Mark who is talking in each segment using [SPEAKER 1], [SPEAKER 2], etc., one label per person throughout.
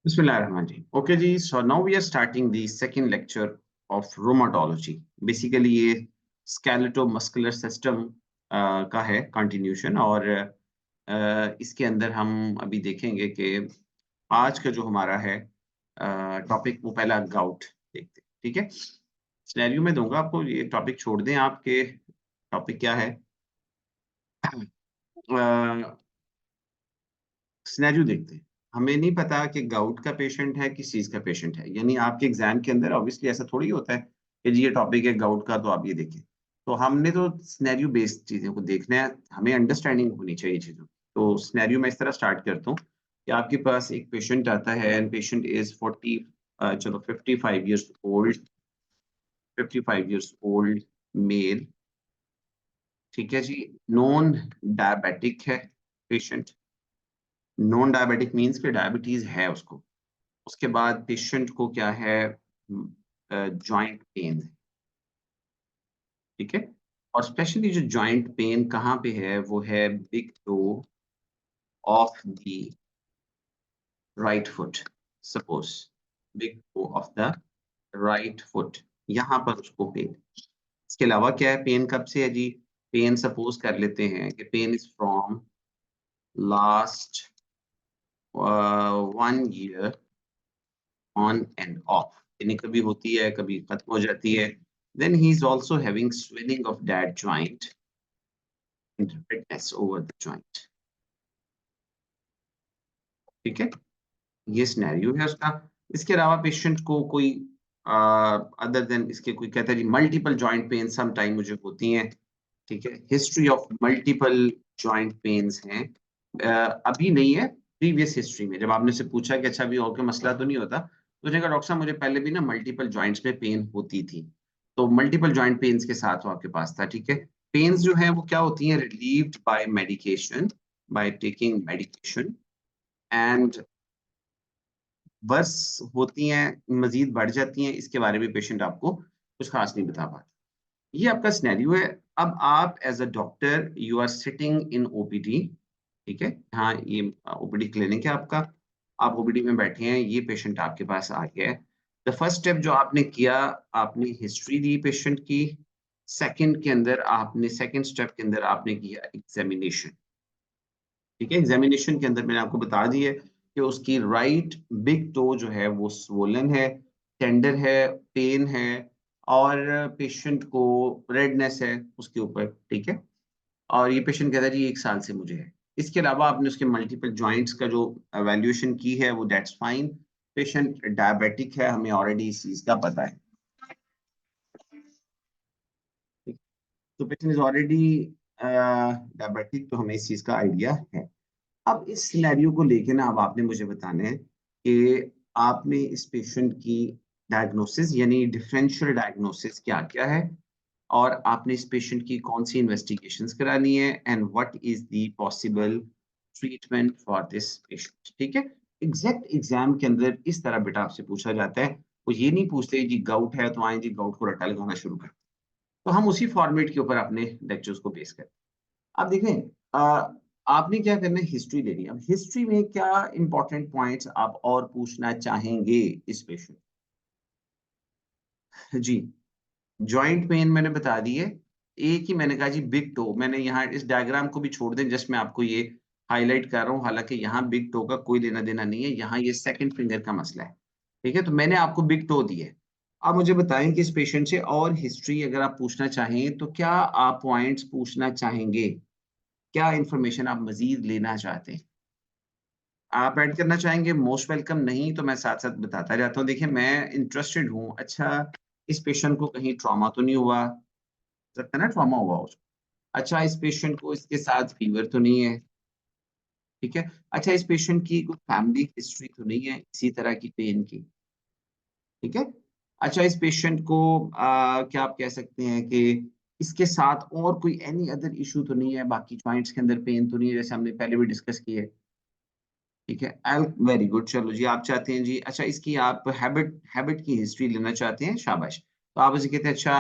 [SPEAKER 1] Bismillahirrahman ji. Okay ji, so now we are starting the second lecture of rheumatology. Basically ये skeletal-muscular system का है continuation और इसके अंदर हम अभी देखेंगे कि आज का जो हमारा है टॉपिक वो पहला गाउट देखते हैं, ठीक है? सिनेरियो में दूंगा आपको, ये टॉपिक छोड़ दें आपके टॉपिक क्या है? सिनेरियो देखते हैं। हमें नहीं पता कि गाउट का पेशेंट है, किस चीज़ का पेशेंट है। यानी आपके एग्ज़ाम के अंदर ऑब्वियसली ऐसा थोड़ी होता है कि जी ये टॉपिक है गाउट का तो आप ये देखें। तो हमने तो सिनेरियो बेस्ड चीज़ों को देखना है, हमें अंडरस्टैंडिंग होनी चाहिए चीज़ों की। तो सिनेरियो मैं इस तरह स्टार्ट करता हूँ कि आपके पास एक पेशेंट आता है and patient is 55 years old, 55 years old mail, ठीक है जी। नॉन डायबिटिक है पेशेंट। नॉन डायबिटिक मीन्स कि डायबिटीज़ है उसको। उसके बाद पेशेंट को क्या है, जॉइंट पेन है, ठीक है। और स्पेशली जो जॉइंट पेन कहाँ पे है वो है big toe of the right foot. Suppose big toe of the right foot, यहाँ पर उसको पेन। इसके अलावा क्या है, पेन कब से है जी? पेन सपोज कर लेते हैं कि pain is from last 1 year on and off, यानी कभी होती है कभी खत्म हो जाती है। Then he is also having swelling of that joint and redness over the joint, ठीक है। ये सिनेरियो है उसका। इसके अलावा पेशेंट को कोई अदर देन इसके कोई कहता है जी multiple joint pain some time मुझे होती हैं, ठीक है। History of multiple joint pains हैं, अभी नहीं है, प्रीवियस हिस्ट्री में जब आपने से पूछा कि अच्छा अभी और कोई मसला तो नहीं होता, तो उसने कहा डॉक्टर साहब मुझे पहले भी ना मल्टीपल जॉइंट्स में पेन होती थी। तो मल्टीपल जॉइंट पेन्स के साथ वो आपके पास था, ठीक है। पेन्स जो है वो क्या होती हैं, relieved by medication, by taking medication and बस होती हैं, मजीद बढ़ जाती हैं, इसके बारे में पेशेंट आपको कुछ खास नहीं बता पाता। ये आपका सिनेरियो है। अब आप as a doctor you are sitting in OPD, ठीक है। हाँ, ये ओपीडी क्लिनिक है आपका। आप ओपीडी में बैठे हैं, ये पेशेंट आपके पास आ गया है। द फर्स्ट स्टेप जो आपने किया, आपने हिस्ट्री दी पेशेंट की। सेकंड स्टेप के अंदर आपने किया एग्जामिनेशन, ठीक है। एग्जामिनेशन के अंदर मैंने आपको बता दी है कि उसकी राइट बिग टो जो है वो स्वोलन है, टेंडर है, पेन है और पेशेंट को रेडनेस है उसके ऊपर, ठीक है। और ये पेशेंट कहता है जी 1 साल से मुझे है। इसके अलावा आपने उसके मल्टीपल जॉइंट्स का जो एवैल्यूएशन की है वो दैट्स फाइन। पेशेंट डायबिटिक है, हमें ऑलरेडी इस चीज़ का पता है। ठीक। तो पेशेंट इज ऑलरेडी डायबिटिक, तो हमें इस चीज़ का आइडिया है। अब इस सिनेरियो को लेके ना अब आपने मुझे बताना है कि आपने इस पेशेंट की डायग्नोसिस यानी डिफरेंशियल डायग्नोसिस क्या-क्या है और आपने इस पेशेंट की कौन-सी इन्वेस्टिगेशंस करानी है and what is the possible treatment for this patient, ठीक है। एग्जैक्ट एग्जाम के अंदर इस तरह बेटा आपसे पूछा जाता है, वो ये नहीं पूछते जी गाउट है तो आएँ जी गाउट को रट्टा लगाना शुरू कर। तो हम उसी फॉर्मेट के ऊपर अपने लेक्चर्स को बेस करते हैं। अब देखें, आपने क्या करना है, हिस्ट्री लेनी है। अब हिस्ट्री में क्या इंपॉर्टेंट पॉइंट्स आप और पूछना चाहेंगे इस पेशेंट? जी, जॉइंट पेन मैंने बता दी है। एक ही मैंने कहा जी बिग टो, मैंने यहाँ इस डायग्राम को भी छोड़ दें, जस्ट मैं आपको ये हाइलाइट कर रहा हूँ, हालाँकि यहाँ बिग टो का कोई लेना-देना नहीं है, यहाँ ये सेकंड फिंगर का मसला है। ठीक है? तो मैंने आपको बिग टो दी है। आप मुझे बताएँ कि इस पेशेंट से और हिस्ट्री अगर आप पूछना चाहें, तो क्या आप पॉइंट्स पूछना चाहेंगे? क्या इन्फॉर्मेशन आप मज़ीद लेना चाहते हैं? आप ऐड करना चाहेंगे, मोस्ट वेलकम, नहीं तो मैं साथ-साथ बताता जाता हूँ। देखिए मैं इंटरेस्टेड हूँ, अच्छा इस पेशेंट को कहीं ट्रॉमा तो नहीं हुआ? हो सकता है ना ट्रॉमा हुआ हो। अच्छा इस पेशेंट को इसके साथ फीवर तो नहीं है, ठीक है? अच्छा इस पेशेंट की कोई फैमिली हिस्ट्री तो नहीं है इसी तरह की पेन की, ठीक है? अच्छा इस पेशेंट को क्या आप कह सकते हैं कि इसके साथ और कोई एनी अदर इश्यू तो नहीं है, बाकी जॉइंट्स के अंदर पेन तो नहीं है, जैसे हमने पहले भी डिस्कस की है। ठीक है, एल वेरी गुड, चलो जी आप चाहते हैं जी अच्छा इसकी आप हैबिट हैबिट की हिस्ट्री लेना चाहते हैं, शाबाश। तो आप उसे कहते हैं अच्छा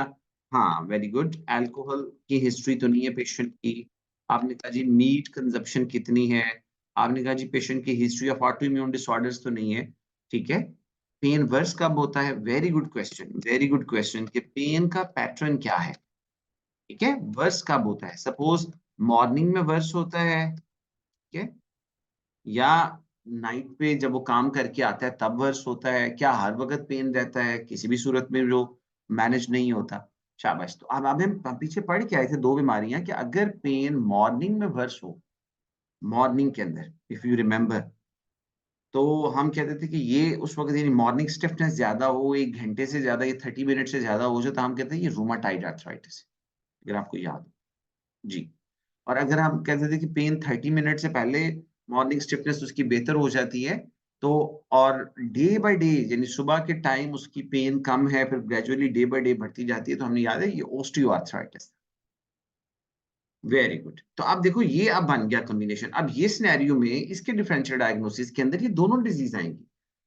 [SPEAKER 1] हाँ, वेरी गुड, अल्कोहल की हिस्ट्री तो नहीं है पेशेंट की। आपने कहा जी मीट कंजप्शन कितनी है? आपने कहा जी पेशेंट की history of auto immune disorders तो नहीं है। ठीक है। पेन वर्स कब होता है? Very good question, very good question, कि पेन का पैटर्न क्या है। ठीक है, वर्स कब होता है? सपोज मॉर्निंग में वर्स होता है, ठीक है, या नाइट पे जब वो काम करके आता है तब वर्स होता है, क्या हर वक़्त पेन रहता है? किसी भी सूरत में जो मैनेज नहीं होता। शाबाश! तो अब हम पीछे पढ़ के आए थे 2 बीमारियाँ, कि अगर पेन मॉर्निंग में वर्स हो, मॉर्निंग के अंदर इफ यू रिमेंबर, तो हम कहते थे कि ये उस वक़्त यानी मॉर्निंग स्टिफनेस ज़्यादा हो, 1 घंटे से ज़्यादा या 30 मिनट से ज़्यादा हो जाए, तो हम कहते हैं ये रूमेटॉइड आर्थराइटिस है, अगर आपको याद हो। जी। और अगर हम कहते थे कि पेन 30 मिनट से पहले मॉर्निंग स्टिफनेस उसकी बेहतर हो जाती है, तो और डे बाय डे यानी सुबह के टाइम उसकी पेन कम है, फिर ग्रेजुअली डे बाय डे बढ़ती जाती है, तो हमें याद है ये ओस्टियोआर्थराइटिस। Very good. तो अब देखो ये अब बन गया कॉम्बिनेशन। अब ये सिनेरियो में इसके डिफरेंशियल डायग्नोसिस के अंदर ये दोनों डिजीज़ आएँगी।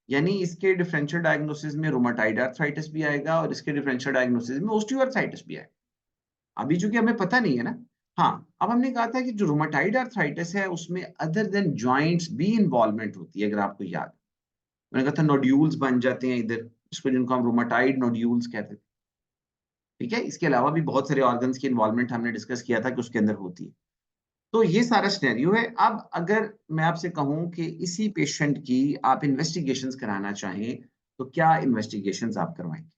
[SPEAKER 1] यानी इसके डिफरेंशियल डायग्नोसिस में रूमेटॉइड आर्थराइटिस भी आएगा और इसके डिफरेंशियल डायग्नोसिस में ओस्टियोआर्थराइटिस भी आएगा। अभी चूँकि हमें पता नहीं है ना। हाँ, अब हमने कहा था कि जो रूमेटॉइड आर्थराइटिस है उसमें अदर देन जॉइंट्स भी इन्वॉल्वमेंट होती है, अगर आपको याद है। मैंने कहा था नोड्यूल्स बन जाते हैं इधर, जिनको हम रूमेटॉइड नोड्यूल्स कहते थे। ठीक है? इसके अलावा भी बहुत सारे ऑर्गन्स की इन्वॉल्वमेंट हमने डिस्कस किया था कि उसके अंदर होती है। तो ये सारा सिनेरियो है। अब अगर मैं आपसे कहूँ कि इसी पेशेंट की आप इन्वेस्टिगेशंस कराना चाहें, तो क्या इन्वेस्टिगेशंस आप करवाएँगे?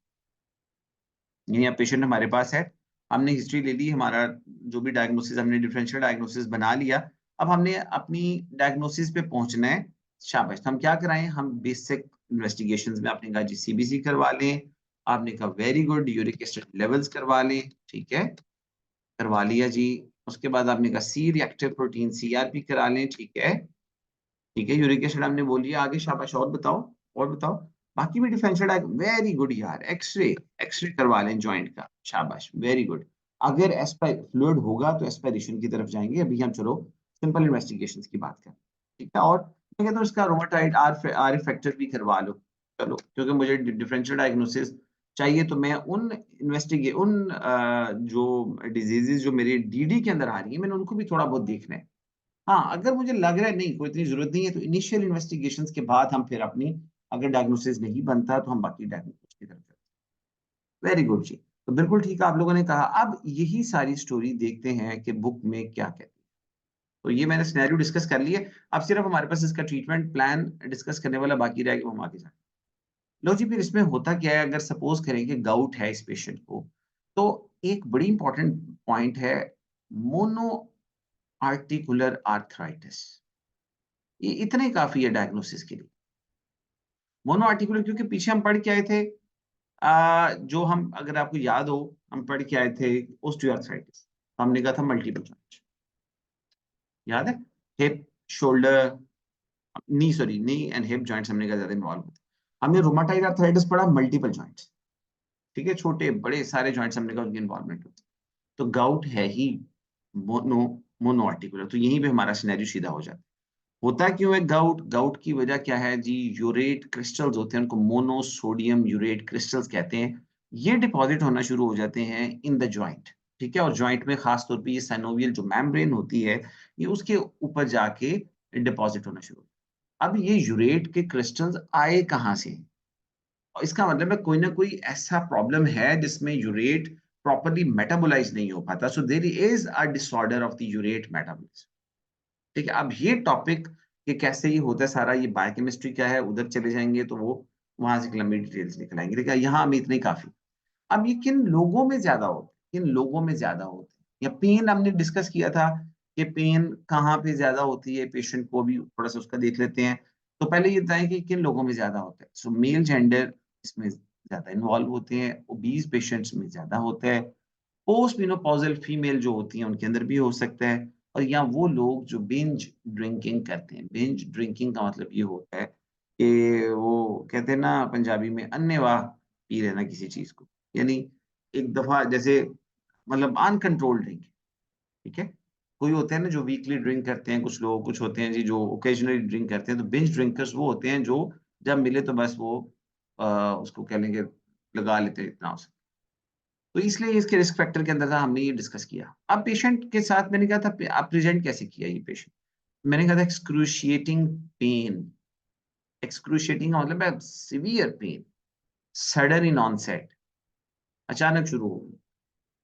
[SPEAKER 1] यानी अब पेशेंट हमारे पास है, हमने हिस्ट्री ले ली, हमारा जो भी डायग्नोसिस हमने डिफरेंशियल डायग्नोसिस बना लिया, अब हमने अपनी डायग्नोसिस पे पहुँचना है, शाबाश! तो हम क्या कराएँ? हम बेसिक इन्वेस्टिगेशंस में आपने कहा जी सीबीसी करवा लें, आपने कहा very good, uric acid levels करवा लें, ठीक है? करवा लिया जी। उसके बाद आपने कहा सी रिएक्टिव प्रोटीन सीआरपी करा लें, ठीक है, यूरिक एसिड हमने बोल लिया, आगे शाबाश और बताओ? बाकी भी डिफरेंशियल डायग वेरी गुड यार, एक्स-रे करवा लें जॉइंट का, शाबाश, वेरी गुड। अगर फ्लूइड होगा तो एस्पिरेशन की तरफ जाएँगे, अभी हम चलो सिंपल इन्वेस्टिगेशंस की बात करें, ठीक है? और मैं कहता हूँ इसका रूमेटॉइड आर फैक्टर भी करवा लो, चलो, क्योंकि मुझे डिफरेंशियल डायग्नोसिस चाहिए, तो मैं जो डिसीज़ेज़ जो मेरे डीडी के अंदर आ रही हैं, मैंने उनको भी थोड़ा बहुत देखना है। हाँ, अगर मुझे लग रहा है नहीं कोई इतनी ज़रूरत नहीं है, तो इनिशियल इन्वेस्टिगेशंस के बाद हम फिर अपनी अगर डायग्नोसिस नहीं बनता तो हम बाकी डायग्नोसिस की तरफ चलते हैं। वेरी गुड जी। तो बिल्कुल ठीक आप लोगों ने कहा। अब यही सारी स्टोरी देखते हैं कि बुक में क्या कहती है। तो ये मैंने सिनेरियो डिस्कस कर लिए। अब सिर्फ हमारे पास इसका ट्रीटमेंट प्लान डिस्कस करने वाला बाकी रह गया, वो हम आगे जाएँ। लो जी, फिर इसमें होता क्या है, अगर सपोज़ करें कि गाउट है इस पेशेंट को, तो एक बड़ी इंपॉर्टेंट पॉइंट है मोनो आर्टिकुलर आर्थराइटिस। ये इतना ही काफ़ी है डायग्नोसिस के लिए। मोनो आर्टिकुलर क्योंकि पीछे हम पढ़ के आए थे, जो हम अगर आपको याद हो, हम पढ़ के आए थे ओस्टियोआर्थराइटिस। हमने कहा था मल्टीपल जॉइंट्स, याद है? Hip, shoulder, knee and hip joints हमने कहा ज़्यादा इन्वॉल्व होते हैं। हमने रूमेटॉइड आर्थराइटिस पढ़ा मल्टीपल जॉइंट्स, ठीक है? छोटे, बड़े सारे जॉइंट्स हमने कहा उनकी इन्वॉल्वमेंट होती है। तो गाउट है ही मोनो मोनो आर्टिकुलर, तो यहीं पे हमारा सिनेरियो सीधा हो जाता है। होता क्यों है गाउट? गाउट की वजह क्या है जी? यूरेट क्रिस्टल्स होते हैं, उनको मोनोसोडियम यूरेट क्रिस्टल्स कहते हैं। ये डिपॉज़िट होना शुरू हो जाते हैं इन द जॉइंट, ठीक है? और जॉइंट में ख़ास तौर पे ये सिनोवियल जो मेम्ब्रेन होती है, ये उसके ऊपर जाके डिपॉज़िट होना शुरू। अब ये यूरेट के क्रिस्टल्स आए कहाँ से? और इसका मतलब है कोई ना कोई ऐसा प्रॉब्लम है जिसमें यूरेट प्रॉपर्ली मेटाबोलाइज़ नहीं हो पाता। So there is a disorder of the urate metabolism. ठीक है, अब ये टॉपिक कि कैसे ये होता है सारा, ये बायोकेमिस्ट्री क्या है, उधर चले जाएँगे तो वो वहाँ से एक लंबी डिटेल्स निकल आएँगी। देखिए, यहाँ हमें इतना ही काफ़ी। अब ये किन लोगों में ज़्यादा होता है, किन लोगों में ज़्यादा होता है? या पेन हमने डिस्कस किया था कि पेन कहाँ पे ज़्यादा होती है, पेशेंट को भी थोड़ा-सा उसका देख लेते हैं। तो पहले ये बताएँ कि किन लोगों में ज़्यादा होता है? सो मेल जेंडर इसमें ज़्यादा इन्वॉल्व होते हैं, ओबीज़ पेशेंट्स में ज़्यादा होता है। पोस्ट मेनोपॉज़ल फीमेल जो होती हैं, उनके अंदर भी हो सकता है। और या वो लोग जो बिंज ड्रिंकिंग करते हैं। बिंज ड्रिंकिंग का मतलब ये होता है कि वो कहते हैं ना पंजाबी में अन्नेवाह पी लेना किसी चीज़ को। यानी एक दफ़ा जैसे मतलब अनकंट्रोल्ड ड्रिंकिंग, ठीक है? कोई होते हैं ना जो वीकली ड्रिंक करते हैं कुछ लोग, कुछ होते हैं जी जो ओकेजनली ड्रिंक करते हैं। तो बिंज ड्रिंकर्स वो होते हैं जो जब मिले तो बस वो अ, उसको कह लेंगे लगा लेते हैं इतना हो सके। तो इसलिए इसके रिस्क फैक्टर के अंदर था, हमने ये डिस्कस किया। अब पेशेंट के साथ मैंने कहा था आप प्रेज़ेंट कैसे किया ये पेशेंट? मैंने कहा था एक्सक्रूशिएटिंग पेन, एक्सक्रूशिएटिंग का मतलब है सीवियर पेन, सडन इन ऑनसेट, अचानक शुरू होगी,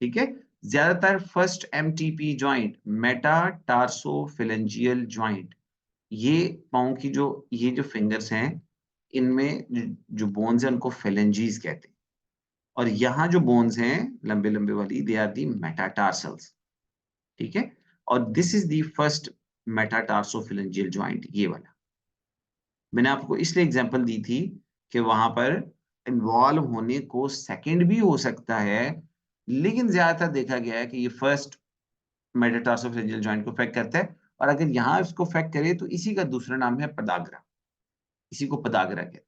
[SPEAKER 1] ठीक है। ज्यादातर फर्स्ट एमटीपी जॉइंट, मेटाटार्सोफिलेंजियल जॉइंट, ये पाँव की जो ये जो फिंगर्स हैं, इनमें जो बोन्स हैं उनको फेलेंजीज कहते हैं। और यहाँ जो बोन्स हैं लंबे-लंबे वाली, दे आर दी मेटाटार्सल्स, ठीक है। और this is the first metatarsophalangeal joint, ये वाला। मैंने आपको इसलिए एग्जांपल दी थी कि वहां पर इन्वॉल्व होने को सेकंड भी हो सकता है, लेकिन ज्यादातर देखा गया है कि ये फर्स्ट मेटाटार्सोफिलेंजियल जॉइंट को अफेक्ट करता है। और अगर यहाँ इसको अफेक्ट करे तो इसी का दूसरा नाम है पदाग्रा, इसी को पदाग्रा कहते हैं,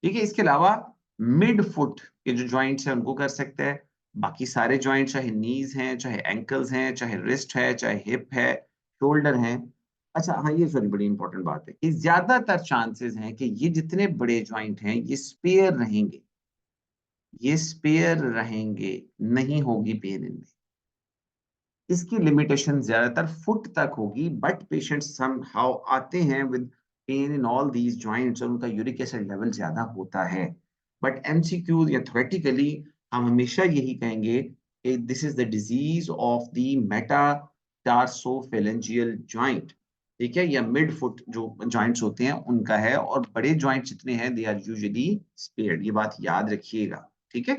[SPEAKER 1] ठीक है। इसके अलावा मिड फुट के जो जॉइंट्स हैं उनको कर सकते हैं। बाकी सारे जॉइंट्स, चाहे नीज हैं, चाहे एंकल्स हैं, चाहे रिस्ट है, चाहे हिप है, शोल्डर है। अच्छा हाँ, ये सॉरी बड़ी इंपॉर्टेंट बात है कि ज्यादातर चांसेस हैं कि ये जितने बड़े जॉइंट हैं ये स्पेयर रहेंगे, ये स्पेयर रहेंगे, नहीं होगी पेन इनमें। इसकी लिमिटेशन ज्यादातर फुट तक होगी, बट पेशेंट्स समहाउ आते हैं with pain in all these joints और उनका यूरिक एसिड लेवल ज्यादा होता है। बट एमसीक्यू या थ्योरेटिकली हम हमेशा यही कहेंगे कि this is the disease of the metatarsophalangeal joint, ठीक है, या मिड फुट जो जॉइंट्स होते हैं उनका है। और बड़े जॉइंट्स जितने हैं दे आर यूजुअली स्पेयर्ड, ये बात याद रखिएगा, ठीक है।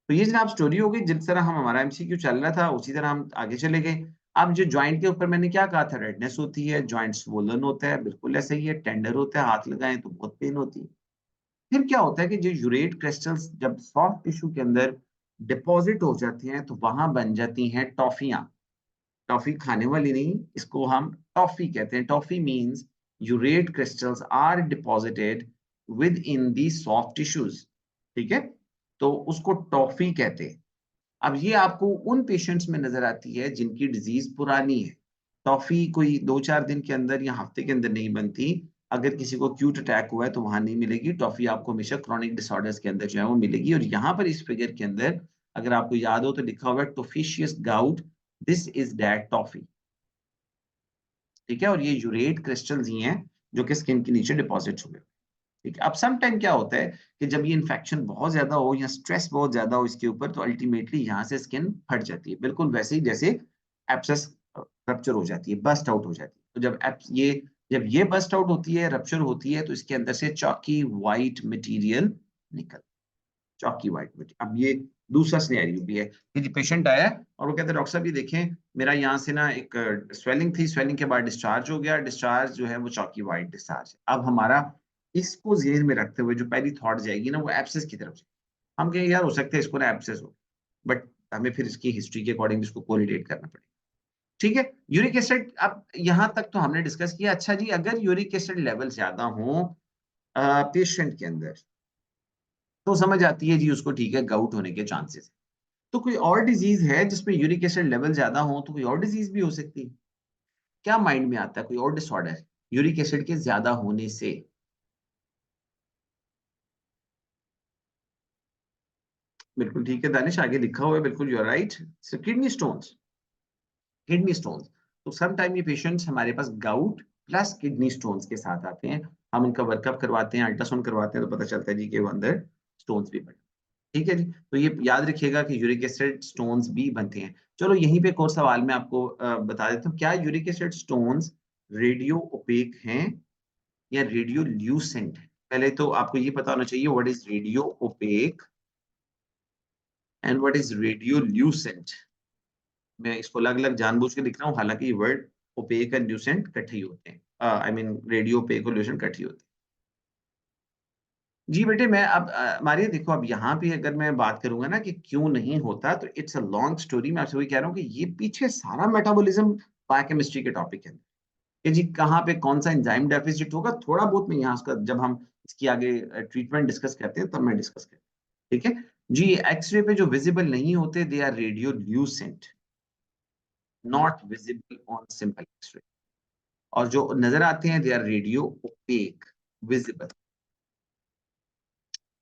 [SPEAKER 1] तो ये जनाब स्टोरी हो गई, जिस तरह हम हमारा एमसीक्यू चल रहा था उसी तरह हम आगे चले गए। अब जो जॉइंट के ऊपर मैंने क्या कहा था, रेडनेस होती है, जॉइंट स्वोलन होता है, बिल्कुल ऐसा ही है, टेंडर होता है, हाथ लगाएं तो बहुत पेन होती है। फिर क्या होता है कि जो यूरेट क्रिस्टल्स जब सॉफ्ट टिश्यू के अंदर डिपॉजिट हो जाती हैं तो वहां बन जाती हैं टॉफियां। टॉफी खाने वाली नहीं, इसको हम टॉफी कहते हैं। Tophi means urate crystals are deposited within the soft tissues, ठीक है, तो उसको टॉफी कहते हैं। अब ये आपको उन पेशेंट्स में नजर आती है जिनकी डिजीज पुरानी है। टॉफी कोई 2-4 दिन के अंदर या हफ्ते के अंदर नहीं बनती। अगर किसी को एक्यूट अटैक हुआ है तो वहां नहीं मिलेगी टॉफी, आपको हमेशा क्रोनिक डिसऑर्डर्स के अंदर जो है वो मिलेगी। और यहाँ पर इस फिगर के अंदर अगर आपको याद हो तो लिखा हुआ है tophaceous gout, this is that tophi, ठीक है। और ये यूरेट क्रिस्टल्स ही हैं जो कि स्किन के नीचे डिपॉजिट हुए, ठीक है। अब सम टाइम क्या होता है कि जब ये इन्फेक्शन बहुत ज्यादा हो या स्ट्रेस बहुत ज्यादा हो इसके ऊपर, तो अल्टीमेटली यहाँ से स्किन फट जाती है, बिल्कुल वैसे ही जैसे एब्सेस रप्चर हो जाती है, बस्ट आउट हो जाती है। तो जब ये बस्ट आउट होती है, रप्चर होती है, तो इसके अंदर से चॉकी व्हाइट मटेरियल निकल, चॉकी व्हाइट मटेरियल। अब ये दूसरा सिनेरियो भी है कि पेशेंट आया है और वो कहते हैं डॉक्टर साहब ये देखें, मेरा यहाँ से ना एक स्वेलिंग थी, स्वेलिंग के बाद डिस्चार्ज हो गया, डिस्चार्ज जो है वो चॉकी व्हाइट डिस्चार्ज है। अब हमारा इसको ज़हन में रखते हुए जो पहली थॉट जाएगी ना वो एब्सेस की तरफ से, हम कहेंगे यार हो सकता है इसको ना एब्सेस हो, बट हमें फिर इसकी हिस्ट्री के अकॉर्डिंग इसको कोरिलेट करना पड़ेगा, ठीक है। यूरिक एसिड, अब यहाँ तक तो हमने डिस्कस किया। अच्छा जी, अगर यूरिक एसिड लेवल ज्यादा हो पेशेंट के अंदर, तो समझ आती है जी उसको, ठीक है, गाउट होने के चांसेस। तो कोई और डिजीज है जिसमें यूरिक एसिड लेवल ज्यादा हो, तो कोई और डिजीज भी हो सकती है। क्या माइंड में आता है कोई और डिसऑर्डर यूरिक एसिड के ज्यादा होने से? बिल्कुल ठीक है दानिश, आगे लिखा हुआ है, बिल्कुल you are right. So kidney stones, kidney stones. तो सम टाइम ये पेशेंट्स हमारे पास गाउट प्लस किडनी स्टोन्स के साथ आते हैं। हम इनका वर्कअप करवाते हैं, अल्ट्रासाउंड करवाते हैं, तो पता चलता है जी कि वो अंदर स्टोन्स भी बने, ठीक है जी। तो ये याद रखिएगा कि यूरिक एसिड स्टोन्स भी बनते हैं। चलो यहीं पे एक और सवाल मैं आपको बता देता हूँ, क्या uric acid stones radio OPEC हैं या रेडियो ल्यूसेंट है? पहले तो आपको ये पता होना चाहिए what is radio opaque and what is radio Lucent. मैं इसको अलग-अलग जानबूझ के लिख रहा हूँ, हालांकि ये वर्ड ओपेक एंड ल्यूसेंट इकट्ठे ही होते हैं। आई मीन रेडियो ओपेक और ल्यूसेंट इकट्ठे ही होते हैं। जी बेटे, मैं अब मारिए देखो, अब यहाँ पे अगर मैं बात करूंगा ना कि क्यों नहीं होता, तो इट्स अ लॉन्ग स्टोरी। मैं आपसे वही कह रहा हूँ कि ये पीछे सारा मेटाबॉलिज्म बायोकेमिस्ट्री के टॉपिक है कि जी कहाँ पे कौन सा एंजाइम डेफिसिट होगा, थोड़ा बहुत मैं यहाँ उसका जब हम इसकी आगे ट्रीटमेंट डिस्कस करते हैं तब मैं डिस्कस करता हूँ, ठीक है जी। एक्सरे पे जो विजिबल नहीं होते they are radiolucent, not visible on simple x-ray. और जो नजर आते हैं they are radiopaque, visible,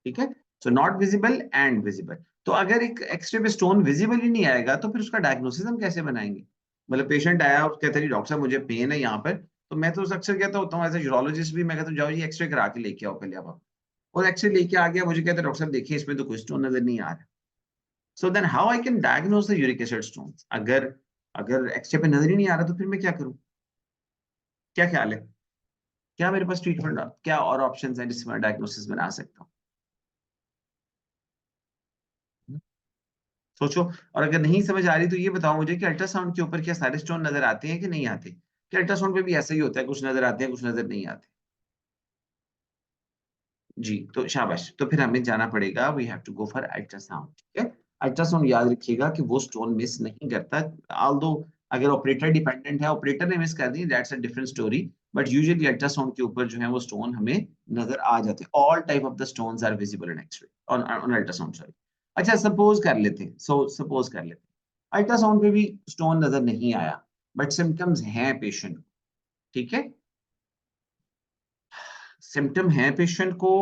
[SPEAKER 1] ठीक है। So not visible and visible. तो अगर एक एक्सरे पे स्टोन विजिबल ही नहीं आएगा तो फिर उसका डायग्नोसिस हम कैसे बनाएंगे? मतलब पेशेंट आया और कहता है डॉक्टर साहब मुझे पेन है यहाँ पर, तो मैं तो अक्सर कहता होता हूँ एज ए यूरोलॉजिस्ट भी, मैं कहता हूँ जाओ जी एक्सरे करा के लेके आओ पहले आप। और एक्सरे लेके आ गया, मुझे कहते हैं डॉक्टर साहब देखिए इसमें तो कोई स्टोन नजर नहीं आ रहा। So then how I can diagnose the uric acid stone? अगर अगर एक्सरे पे नजर ही नहीं आ रहा तो फिर मैं क्या करूँ? क्या ख्याल है? क्या मेरे पास ट्रीटमेंट, क्या और ऑप्शंस हैं जिससे मैं डायग्नोसिस बना सकता हूँ? सोचो। और अगर नहीं समझ आ रही तो ये बताओ मुझे कि अल्ट्रासाउंड के ऊपर क्या सारे स्टोन नजर आते हैं कि नहीं आते? कि अल्ट्रासाउंड पे भी ऐसा ही होता है, कुछ नजर आते हैं, कुछ नजर नहीं आते? जी, तो शाबाश। तो फिर हमें जाना पड़ेगा, we have to go for ultrasound, ठीक है? अल्ट्रासाउंड याद रखिएगा कि वो स्टोन मिस नहीं करता। ऑल्दो अगर ऑपरेटर डिपेंडेंट है, ऑपरेटर ने मिस कर दी, that's a different story. But usually ultrasound के ऊपर जो है वो स्टोन हमें नजर आ जाते हैं। All type of the stones are visible in x-ray, on ultrasound, sorry. अच्छा, सपोज कर लेते हैं, सपोज कर लेते हैं अल्ट्रासाउंड पे भी स्टोन नजर नहीं आया, बट सिम्पटम्स हैं पेशेंट को, ठीक है? सिम्पटम है पेशेंट को,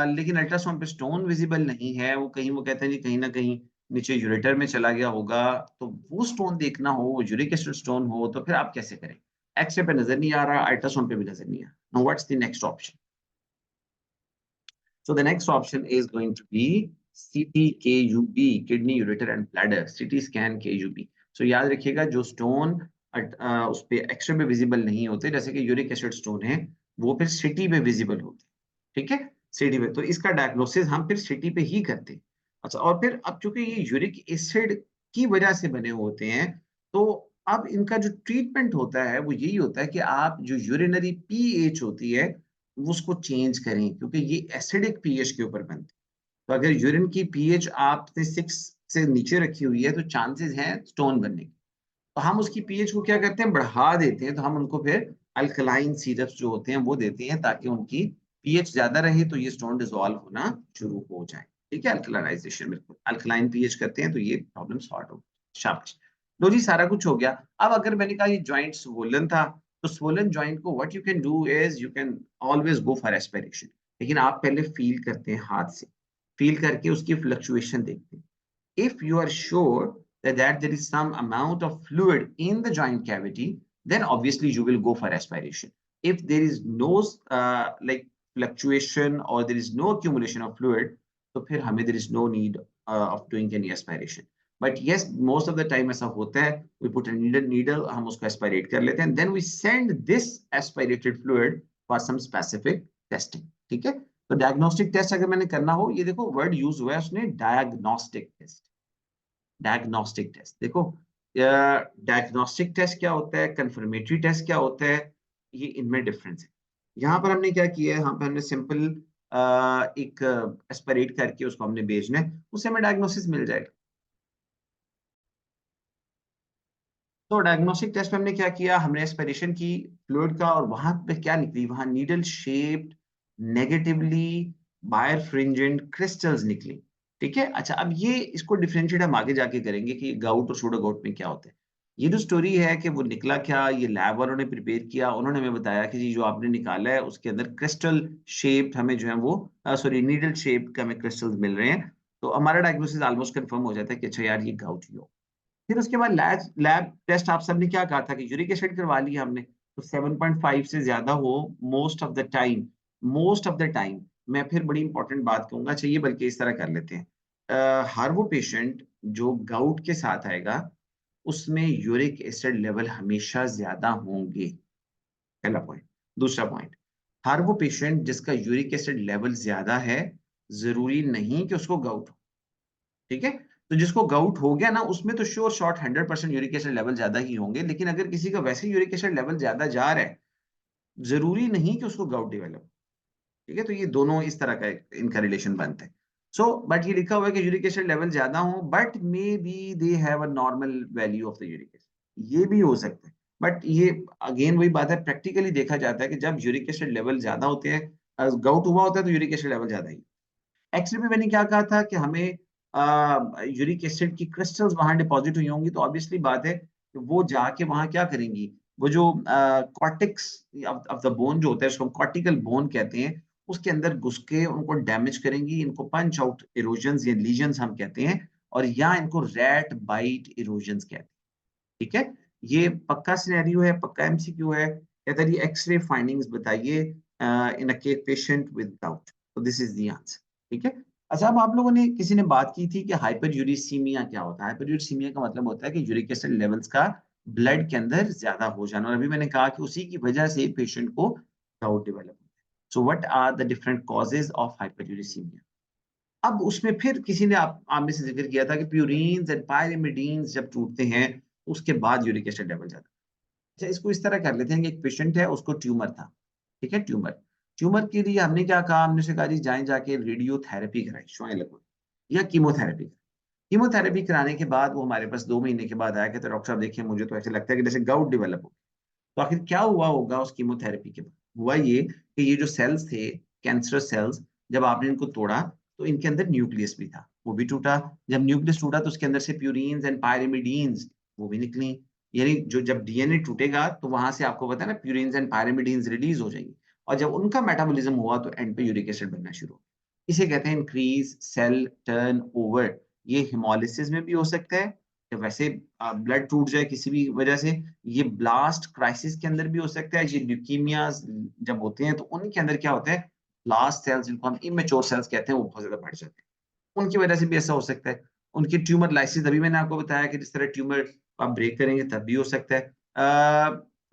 [SPEAKER 1] लेकिन अल्ट्रासाउंड पे स्टोन विजिबल नहीं है। वो कहीं, वो कहते हैं जी कहीं न कहीं नीचे यूरेटर में चला गया होगा, तो वो स्टोन देखना हो, वो यूरिक एसिड स्टोन हो, तो फिर आप कैसे करें? एक्स-रे पे नज़र नहीं आ रहा, अल्ट्रासाउंड पे भी नज़र नहीं आ रहा। Now what's the next option? So the next option is going to be CT KUB, kidney, ureter and bladder, CT scan KUB. So याद रखिएगा जो स्टोन उस पे एक्सरे में विजिबल नहीं होते, जैसे कि यूरिक एसिड स्टोन है, वो फिर सिटी पे विजिबल होते हैं, ठीक है? सिटी पे, तो इसका डायग्नोसिस हम फिर सिटी पे ही करते हैं। अच्छा, और फिर अब चूंकि ये यूरिक एसिड की वजह से बने होते हैं, तो अब इनका जो ट्रीटमेंट होता है वो यही होता है कि आप जो यूरिनरी पीएच होती है उसको चेंज करें, क्योंकि ये एसिडिक पीएच के ऊपर बनती है। तो अगर यूरिन की पीएच आपने 6 से नीचे रखी हुई है तो चांसेस हैं स्टोन बनने के। तो हम उसकी पीएच को क्या करते हैं, बढ़ा देते हैं। तो हम उनको फिर अल्कलाइन सिरप्स जो होते हैं वो देते हैं, ताकि उनकी पीएच ज्यादा रहे, तो ये स्टोन डिसॉल्व होना शुरू हो जाए। ठीक है, अल्कलाइजेशन, बिल्कुल अल्कलाइन पीएच करते हैं तो ये प्रॉब्लम सॉर्ट हो। शाबाश। लो जी, सारा कुछ हो गया। अब अगर मैंने कहा ये जॉइंट स्वोलन था, तो स्वोलन जॉइंट को what you can do is you can always go for aspiration. लेकिन आप पहले फील करते हैं हाथ से, फील करके उसकी फ्लक्चुएशन देखते हैं। If you are sure that there is some amount of fluid in the joint cavity, then obviously you will go for aspiration. If there is no like fluctuation or there is no accumulation of fluid, तो फिर हमें there is no need of doing any aspiration. But yes, most of the time ऐसा होता है, we put a needle, हम उसको aspirate कर लेते हैं, then we send this aspirated fluid for some specific testing. ठीक है? तो डायग्नोस्टिक टेस्ट अगर मैंने करना हो, ये देखो वर्ड यूज हुआ है उसने, डायग्नोस्टिक टेस्ट। डायग्नोस्टिक टेस्ट देखो, डायग्नोस्टिक टेस्ट क्या होता है, कंफर्मेटरी टेस्ट क्या होता है, ये इनमें डिफरेंस है। यहाँ पर हमने क्या किया है, यहाँ पर हमने सिंपल एक एस्पिरेट करके उसको हमने भेजना है, उससे हमें डायग्नोसिस मिल जाएगा। तो डायग्नोस्टिक टेस्ट में हमने क्या किया, हमने एस्पिरेशन की फ्लूइड का, और वहां पे क्या निकली, वहां नीडल शेप्ड नेगेटिवली बायरफ्रिंजेंट क्रिस्टल्स निकली। ठीक है? अच्छा, अब ये इसको डिफरेंशिएट हम आगे जाके करेंगे कि गाउट और सूडो गाउट में क्या होता है। ये जो स्टोरी है कि वो निकला क्या, ये लैब वालों ने प्रिपेयर किया, उन्होंने हमें बताया कि जी जो आपने निकाला है उसके अंदर क्रिस्टल शेप्ड हमें जो है वो सॉरी नीडल शेप्ड हमें क्रिस्टल्स मिल रहे हैं। तो हमारा डायग्नोसिस ऑलमोस्ट कंफर्म हो जाता है कि अच्छा यार ये गाउट ही हो। फिर उसके बाद लैब लैब टेस्ट आप सबने क्या कहा था कि यूरिक एसिड करवा लिया हमने, तो 7.5 से ज्यादा हो most of the time, most of the time. मैं फिर बड़ी इंपॉर्टेंट बात कहूंगा, चाहिए बल्कि इस तरह कर लेते हैं। हर वो पेशेंट जो गाउट के साथ आएगा उसमें यूरिक एसिड लेवल हमेशा ज्यादा होंगे, पहला पॉइंट। दूसरा पॉइंट, हर वो पेशेंट जिसका यूरिक एसिड लेवल ज्यादा है, जरूरी नहीं कि उसको गाउट हो। ठीक है? तो जिसको गाउट हो गया ना, उसमें तो sure shot 100% uric acid level ज्यादा ही होंगे। लेकिन अगर किसी का वैसे यूरिक एसिड लेवल ज्यादा जा रहा है, जरूरी नहीं कि उसको गाउट डेवलप। ठीक है? तो ये दोनों इस तरह का इनका रिलेशन बनता है। सो बट ये लिखा हुआ है कि यूरिक एसिड लेवल ज्यादा हो, but may be they have a normal value of the uric acid, ये भी हो सकता है। बट ये अगेन वही बात है, प्रैक्टिकली देखा जाता है कि जब यूरिक एसिड लेवल ज्यादा होते हैं, गाउट हुआ होता है, तो यूरिक एसिड लेवल ज्यादा ही। एक्स-रे में मैंने क्या कहा था कि हमें यूरिक एसिड की क्रिस्टल्स वहां डिपॉजिट हुई होंगी, तो ऑब्वियसली बात है कि वो जाके वहां क्या करेंगी, वो जो कॉर्टेक्स ऑफ द बोन जो होता है, उसको हम कॉर्टिकल बोन कहते हैं, उसके अंदर घुस के उनको डैमेज करेंगी। इनको पंच आउट इरोजन्स या लीजन्स हम कहते हैं, और या इनको रैट बाइट इरोजन्स कहते हैं। ठीक है? ये पक्का सिनेरियो है, पक्का एमसीक्यू है। कहता है जी एक्सरे फाइंडिंग्स बताइए इन अ पेशेंट विद गाउट। तो दिस इज द आंसर। ठीक है। अच्छा, अब आप लोगों ने किसी ने बात की थी कि हाइपरयूरिसीमिया क्या होता है। हाइपरयूरिसीमिया का मतलब होता है कि यूरिक एसिड लेवल्स का ब्लड के अंदर ज्यादा हो जाना, और अभी मैंने कहा कि उसी की वजह से पेशेंट को गाउट डेवलप होता है। So what are the different causes of hyperuricemia. अब उसमें फिर किसी ने आप में से जिक्र किया था कि प्यूरिन्स एंड पायरिमिडीन्स जब टूटते हैं उसके बाद यूरिक एसिड लेवल जाता है। अच्छा, इसको इस तरह कर लेते हैं कि एक पेशेंट है, उसको ट्यूमर था। ठीक है, ट्यूमर। ट्यूमर के लिए हमने क्या कहा, हमने उसे कहा जी जाएँ जाके रेडियोथेरेपी कराएँ, शुआएँ लगवाएँ या कीमोथेरेपी। कीमोथेरेपी कराने के बाद वो हमारे पास 2 महीने के बाद आया, कहता है डॉक्टर साहब देखिए मुझे तो ऐसे लगता है कि जैसे गाउट डेवलप हो। तो आखिर क्या हुआ होगा उस कीमोथेरेपी के बाद? हुआ ये कि ये जो सेल्स थे, कैंसरस सेल्स, जब आपने इनको तोड़ा, तो इनके अंदर न्यूक्लियस भी था, वो भी टूटा। जब न्यूक्लियस टूटा तो उसके अंदर से प्यूरीन्स एंड पायरिमिडीन्स वो भी निकली। यानी जो जब डीएनए टूटेगा तो वहाँ से आपको पता है ना प्यूरीन्स एंड पायरिमिडीन्स रिलीज़ हो जाएँगी, और जब उनका मेटाबॉलिज़्म हुआ तो एंड पे यूरिक एसिड बनना शुरू हो। इसे कहते हैं इंक्रीज़ सेल टर्नओवर। ये हेमोलिसिस में भी हो सकता है, या वैसे ब्लड टूट जाए किसी भी वजह से, ये ब्लास्ट क्राइसिस के अंदर भी हो सकता है। ये ल्यूकीमियाज़ जब होते हैं तो उनके अंदर क्या होता है, ब्लास्ट सेल्स जिनको हम इमैच्योर सेल्स कहते हैं वो बहुत ज़्यादा बढ़ जाते हैं। उनकी वजह से भी ऐसा हो सकता है। उनकी ट्यूमर लाइसिस अभी मैंने आपको बताया कि जिस तरह ट्यूमर आप ब्रेक करेंगे तब भी हो सकता है।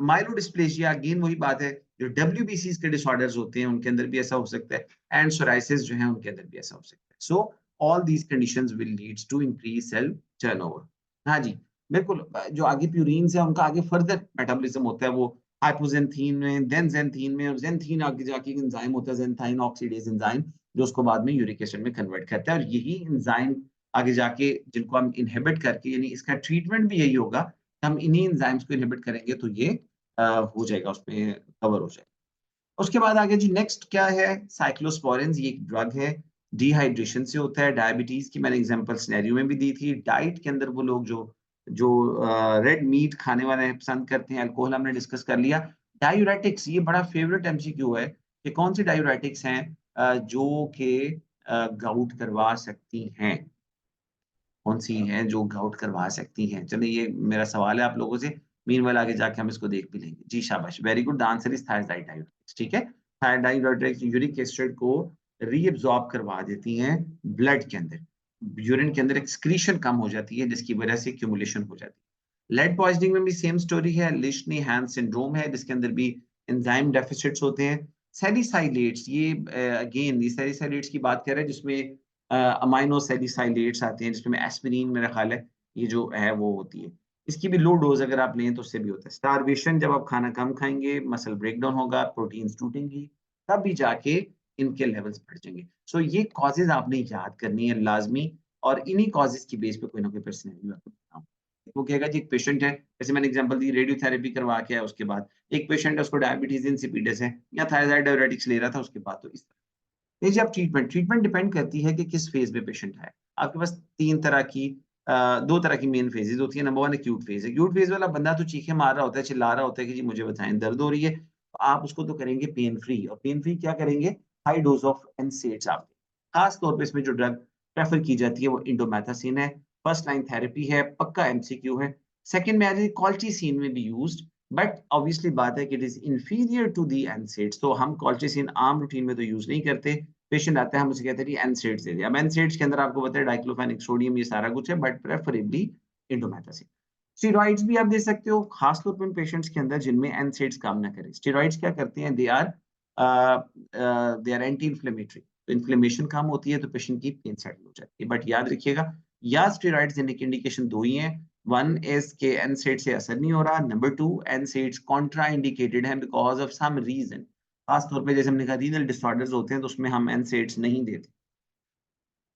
[SPEAKER 1] मायलोडिस्प्लेसिया अगेन वही बात है, जो डब्ल्यूबीसीज़ के डिसऑर्डर्स होते हैं उनके अंदर भी ऐसा हो सकता है, एंड सोराइसिस जो है उनके अंदर भी ऐसा हो सकता है। So all these conditions will leads to increase cell turnover. हाँ जी, बिल्कुल। जो आगे प्यूरीन्स है उनका आगे फर्दर मेटाबॉलिज्म होता है, वो हाइपोजेंथीन में, देन ज़ैंथीन में, और ज़ैंथीन आगे जाके एक एंजाइम होता है ज़ैंथाइन ऑक्सीडेज एंजाइम, जो उसको बाद में यूरिक एसिड में कन्वर्ट करता है, और यही एंजाइम आगे जाके जिनको हम इन्हिबिट करके, यानी इसका ट्रीटमेंट भी यही होगा कि हम इन्हीं एंजाइम्स को इन्हिबिट करेंगे तो ये हो जाएगा, उसमें कवर हो जाएगा। उसके बाद आगे जी नेक्स्ट क्या है, साइक्लोस्पोरिन्स, ये एक ड्रग है, डिहाइड्रेशन से होता है। डायबिटीज की मैंने एग्जांपल सिनेरियो में भी दी थी। डाइट के अंदर वो लोग जो जो रेड मीट खाने वाले हैं, पसंद करते हैं, अल्कोहल हमने डिस्कस कर लिया। डायूरेटिक्स, ये बड़ा फेवरेट एमसीक्यू है कि कौन सी डायूरेटिक्स हैं जो कि गाउट करवा सकती हैं, कौन सी हैं जो गाउट करवा सकती हैं? चलिए ये मेरा सवाल है आप लोगों से, मीनवाइल आगे जाके हम इसको देख भी लेंगे। जी शाबाश, very good, the answer is thyroid diuretics. ठीक है? थायराइड डाययूरेटिक्स यूरिक एसिड को रीअब्सॉर्ब करवा देती हैं ब्लड के अंदर। यूरिन के अंदर एक्सक्रीशन कम हो जाती है जिसकी वजह से एक्यूमुलेशन हो जाती है। लेड पॉइज़निंग में भी सेम स्टोरी है, लिशनी-हैंस सिंड्रोम है जिसके अंदर भी एंजाइम डेफिसिट्स होते हैं। सैलिसाइलेट्स, ये अगेन ये सैलिसाइलेट्स की बात कर रहे हैं जिसमें अमाइनो सैलिसाइलेट्स आते हैं, जिसमें एस्पिरिन मेरा ख़्याल है ये जो है वो होती है। इसकी भी लो डोज़ अगर आप लें तो उससे भी होता है। स्टारवेशन, जब आप खाना कम खाएँगे, मसल ब्रेकडाउन होगा, प्रोटीन्स टूटेंगी, तब भी जाके इनके लेवल्स बढ़ जाएँगे। सो ये कॉज़ेज़ आपने याद करनी है लाज़मी, और इन्हीं कॉज़ेज़ की बेस पे कोई ना कोई पर्सनैलिटी मैं आपको बताऊँ। वो कहेगा जी एक पेशेंट है, जैसे मैंने एग्ज़ाम्पल दी, रेडियोथेरेपी करवा के आया उसके बाद। एक पेशेंट है उसको डायबिटीज़ इंसिपिडस है या थायराइड डाययूरेटिक्स ले रहा था उसके बाद, तो इस ये जी, अब ट्रीटमेंट डिपेंड करती है कि किस फ़ेज़ में पेशेंट है। आपके पास 3 तरह की 2 तरह की मेन फ़ेज़ेज़ होती है। Number 1 acute phase. Acute phase वाला बंदा तो चीखें मार रहा होता है, चिल्ला रहा होता है कि जी मुझे बताएँ, दर्द हो रही है। तो आप उसको तो करेंगे पेन फ्री, और पेन फ्री क्या करेंगे? हाई डोज़ ऑफ एनसेड्स आप। ख़ास तौर पे इसमें जो ड्रग प्रेफ़र की जाती है वो इंडोमेथासिन है। फर्स्ट लाइन थेरेपी है, पक्का एमसीक्यू है। सेकंड में आ जाइए, कॉल्चिसिन में भी यूज़्ड, बट ऑब्वियसली बात है कि it is inferior to the NSAIDs, तो हम कॉल्चिसिन आम रूटीन में तो यूज़ नहीं करते। पेशेंट आता है, हम उसे कहते हैं जी एनसेड्स दे दिए। अब एनसेड्स के अंदर आपको पता है डाइक्लोफेनिक सोडियम ये सारा कुछ है, बट प्रेफरेबली इंडोमेथासिन। स्टेरॉइड्स भी आप दे सकते हो, खास तौर पे उन पेशेंट्स के अंदर जिनमें एनसेड्स काम ना करें। स्टेरॉइड्स क्या करते हैं? They are anti inflammatory. तो इन्फ्लेमेशन कम होती है तो पेशेंट की पेन सेटल हो जाती है। बट याद रखिएगा, या स्टेरॉइड्स देने की इंडिकेशन 2 ही हैं। वन इज़ के एनसेड से असर नहीं हो रहा। नंबर 2, एनसेड्स कॉन्ट्रा इंडिकेटेड हैं बिकॉज़ ऑफ सम रीज़न। खास तौर पे जैसे हमने कहा रीनल डिसऑर्डर्स होते हैं तो उसमें हम एनसेड्स नहीं देते।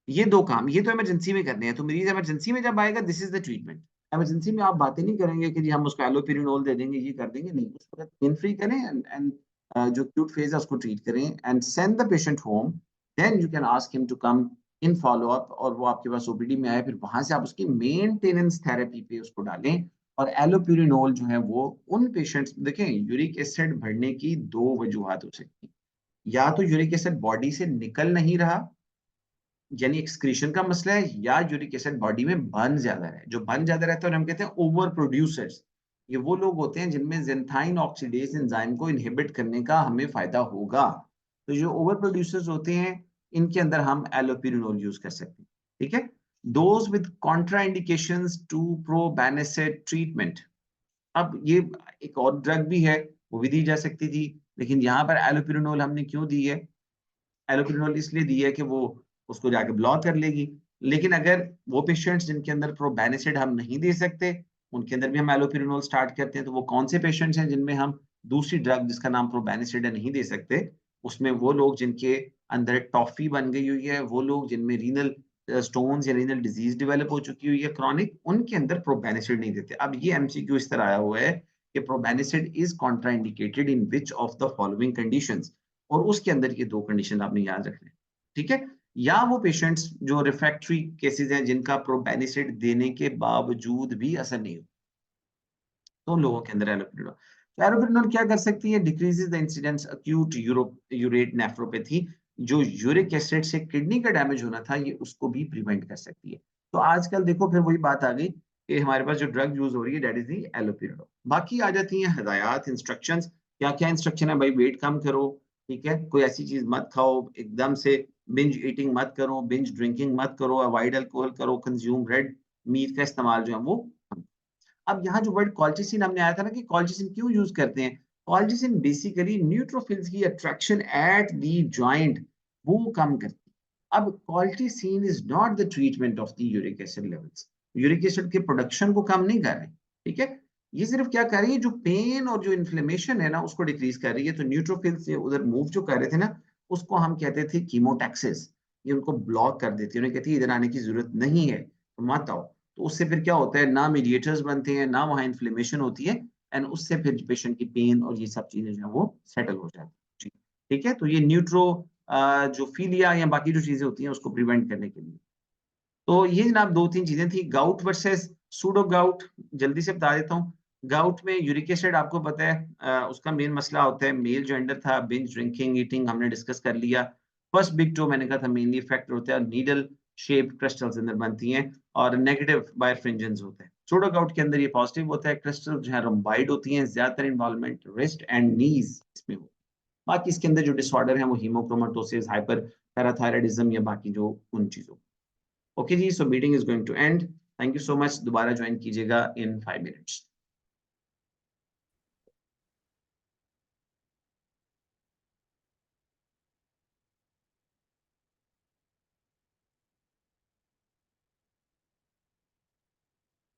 [SPEAKER 1] ये 2 काम, ये तो इमरजेंसी में करने हैं, तो मरीज़ इमरजेंसी में जब आएगा this is the treatment. Emergency में आप बातें नहीं करेंगे कि जी हम उसको एलोपेरिडोल दे देंगे, ये कर देंगे, नहीं। उस वक़्त पेन फ्री करें एंड जो एक्यूट फेज़ है उसको ट्रीट करें and send the patient home. Then you can ask him to come in follow-up, और वो आपके पास ओपीडी में आए, फिर वहाँ से आप उसकी मेंटेनेंस थेरेपी पे उसको डालें। और एलोपेरिडोल जो है वो उन पेशेंट्स, देखें यूरिक एसिड बढ़ने की 2 वजूहात हो सकती हैं। या तो यूरिक एसिड बॉडी से निकल नहीं रहा, यानी एक्सक्रीशन का मसला है, या यूरिक एसिड बॉडी में बर्न ज़्यादा है। जो बर्न ज़्यादा रहता है उन्हें हम कहते हैं ओवर प्रोड्यूसर्स, ये वो लोग होते हैं जिनमें ज़ेनथाइन ऑक्सीडेज एंजाइम को इनहिबिट करने का हमें फ़ायदा होगा। तो जो ओवर प्रोड्यूसर्स होते हैं, इनके अंदर हम एलोपिरिनोल यूज़ कर सकते हैं, ठीक है? Those with contraindications to probenecid treatment. अब ये एक और ड्रग भी है, वो भी दी जा सकती थी, लेकिन यहाँ पर एलोपिरिनोल हमने क्यों दी है? एलोपिरिनोल इसलिए दी है कि वो उसको जाके ब्लॉक कर लेगी। लेकिन अगर वो पेशेंट्स जिनके अंदर प्रोबेनिसिड हम नहीं दे सकते, उनके अंदर भी हम एलोपिरिनोल स्टार्ट करते हैं, तो वो कौन से पेशेंट्स हैं जिनमें हम दूसरी ड्रग जिसका नाम प्रोबेनिसिड है नहीं दे सकते? उसमें वो लोग जिनके अंदर टॉफ़ी बन गई हुई है, वो लोग जिनमें रीनल स्टोन्स या रीनल डिज़ीज़ डेवलप हो चुकी हुई है क्रॉनिक, उनके अंदर प्रोबेनिसिड नहीं देते। अब ये एमसीक्यू इस तरह आया हुआ है कि probenecid is contraindicated in which of the following conditions, और उसके अंदर ये 2 कंडीशन आपने याद रखने हैं, ठीक है? या वो पेशेंट्स जो रिफ्रैक्टरी केसेज़ हैं जिनका प्रोबेनिसिड देने के बावजूद भी असर नहीं हो, तो उन लोगों के अंदर एलोपेरिडोल। तो एलोपेरिडोल क्या कर सकती है? Decreases the incidence acute urate nephropathy, जो यूरिक एसिड से किडनी का डैमेज होना था, ये उसको भी प्रिवेंट कर सकती है। तो आजकल देखो फिर वही बात आ गई कि हमारे पास जो ड्रग यूज़ हो रही है दैट इज़ द एलोपेरिडोल। बाकी आ जाती हैं हिदायत, इंस्ट्रक्शंस, क्या-क्या इंस्ट्रक्शन है भाई? वेट कम करो, ठीक है? कोई ऐसी चीज़ मत खाओ, एकदम से बिंज ईटिंग मत करो, बिंज ड्रिंकिंग मत करो, अवॉइड अल्कोहल करो, कंज्यूम रेड मीट का इस्तेमाल जो है वो कम। अब यहाँ जो वर्ड कॉल्चिसिन हमने आया था ना कि कॉल्चिसिन क्यों यूज़ करते हैं? कॉल्चिसिन बेसिकली न्यूट्रोफिल्स की अट्रैक्शन एट द जॉइंट वो कम करती है। अब colchicine is not the treatment of the uric acid levels. Uric acid के प्रोडक्शन को कम नहीं कर रहे, ठीक है? ये सिर्फ़ क्या कर रही है, जो पेन और जो इन्फ्लेमेशन है ना, उसको डिक्रीज़ कर रही है। तो न्यूट्रोफिल्स से उधर मूव जो कर रहे थे ना, उसको हम कहते थे कीमोटैक्सिस। ये उनको ब्लॉक कर देती है। उन्हें कहती है इधर आने की ज़रूरत नहीं है, तो मत आओ। तो उससे फिर क्या होता है, ना मीडिएटर्स बनते हैं, ना वहाँ इन्फ्लेमेशन होती है, एंड उससे फिर पेशेंट की पेन और ये सब चीज़ें जो हैं वो सेटल हो जाती हैं। जी, ठीक है? तो ये जो फ़ीलिया या बाकी जो चीज़ें होती हैं उसको प्रिवेंट करने के लिए। तो ये जनाब 2-3 चीज़ें थी, गाउट वर्सेस सूडो गाउट। जल्दी से बता देता हूँ। गाउट में यूरिक एसिड आपको पता है उसका मेन मसला होता है मेल जेंडर था, बिंज ड्रिंकिंग, ईटिंग हमने डिस्कस कर लिया। फर्स्ट बिग टो मैंने कहा था मेनली इफेक्ट होता है, नीडल शेप्ड क्रिस्टल्स अंदर बनती हैं और नेगेटिव बायरफ्रिंजेंस होते हैं। सूडो गाउट के अंदर ये पॉजिटिव होता है, क्रिस्टल जो है रोम्बाइड होती हैं, ज़्यादातर इन्वॉल्वमेंट रिस्ट एंड नीज़ इसमें हो। बाकी इसके अंदर जो डिसऑर्डर है वो हीमोक्रोमेटोसिस, हाइपर पैराथायराइडिज्म या बाकी जो उन चीज़ों। ओके जी, so meeting is going to end. Thank you so much. दोबारा जॉइन कीजिएगा इन 5 मिनट्स।